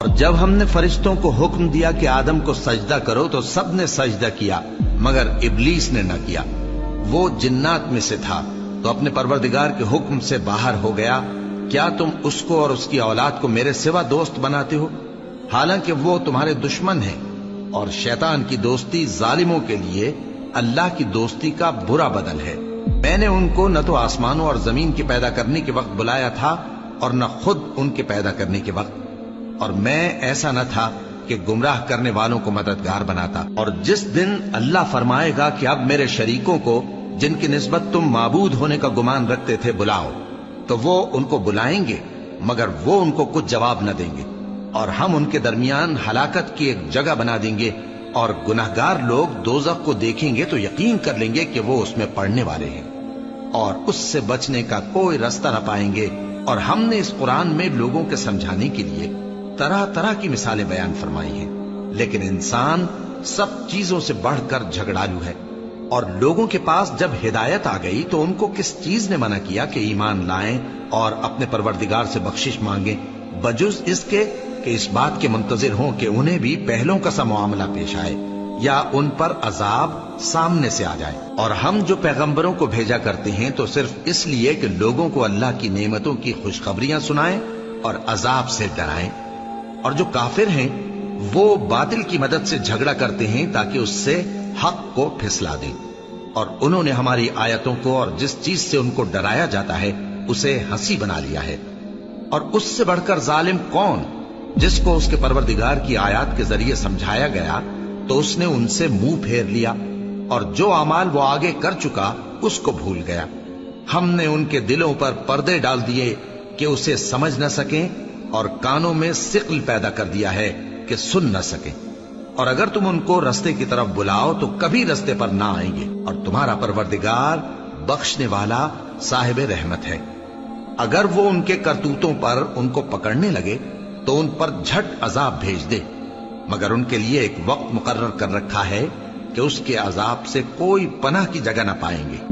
اور جب ہم نے فرشتوں کو حکم دیا کہ آدم کو سجدہ کرو تو سب نے سجدہ کیا مگر ابلیس نے نہ کیا، وہ جنات میں سے تھا تو اپنے پروردگار کے حکم سے باہر ہو گیا۔ کیا تم اس کو اور اس کی اولاد کو میرے سوا دوست بناتے ہو، حالانکہ وہ تمہارے دشمن ہیں؟ اور شیطان کی دوستی ظالموں کے لیے اللہ کی دوستی کا برا بدل ہے۔ میں نے ان کو نہ تو آسمانوں اور زمین کے پیدا کرنے کے وقت بلایا تھا اور نہ خود ان کے پیدا کرنے کے وقت، اور میں ایسا نہ تھا کہ گمراہ کرنے والوں کو مددگار بناتا۔ اور جس دن اللہ فرمائے گا کہ اب میرے شریکوں کو جن کی نسبت تم معبود ہونے کا گمان رکھتے تھے بلاؤ، تو وہ ان کو بلائیں گے مگر وہ ان کو کچھ جواب نہ دیں گے، اور ہم ان کے درمیان ہلاکت کی ایک جگہ بنا دیں گے، اور گناہگار لوگ دوزخ کو دیکھیں گے تو یقین کر لیں گے کہ وہ اس میں پڑنے والے ہیں، اور اس سے بچنے کا کوئی راستہ نہ پائیں گے۔ اور ہم نے اس قرآن میں لوگوں کے سمجھانے کے لیے طرح طرح کی مثالیں بیان فرمائی ہیں، لیکن انسان سب چیزوں سے بڑھ کر جھگڑالو ہے۔ اور لوگوں کے پاس جب ہدایت آ گئی تو ان کو کس چیز نے منع کیا کہ ایمان لائیں اور اپنے پروردگار سے بخشش مانگیں، بجز اس کے کہ اس بات کے منتظر ہوں کہ انہیں بھی پہلوں کا سا معاملہ پیش آئے یا ان پر عذاب سامنے سے آ جائے۔ اور ہم جو پیغمبروں کو بھیجا کرتے ہیں تو صرف اس لیے کہ لوگوں کو اللہ کی نعمتوں کی خوشخبریاں سنائیں اور عذاب سے ڈرائیں۔ اور جو کافر ہیں وہ باطل کی مدد سے جھگڑا کرتے ہیں تاکہ اس سے حق کو پھسلا دیں، اور انہوں نے ہماری آیتوں کو اور جس چیز سے ان کو ڈرایا جاتا ہے اسے ہنسی بنا لیا ہے۔ اور اس سے بڑھ کر ظالم کون، جس کو اس کے پروردگار کی آیات کے ذریعے سمجھایا گیا تو اس نے ان سے منہ پھیر لیا، اور جو اعمال وہ آگے کر چکا اس کو بھول گیا۔ ہم نے ان کے دلوں پر پردے ڈال دیے کہ اسے سمجھ نہ سکیں، اور کانوں میں ثقل پیدا کر دیا ہے کہ سن نہ سکیں۔ اور اگر تم ان کو رستے کی طرف بلاؤ تو کبھی رستے پر نہ آئیں گے، اور تمہارا پروردگار بخشنے والا صاحب رحمت ہے۔ اگر وہ ان کے کرتوتوں پر ان کو پکڑنے لگے تو ان پر جھٹ عذاب بھیج دے، مگر ان کے لیے ایک وقت مقرر کر رکھا ہے کہ اس کے عذاب سے کوئی پناہ کی جگہ نہ پائیں گے۔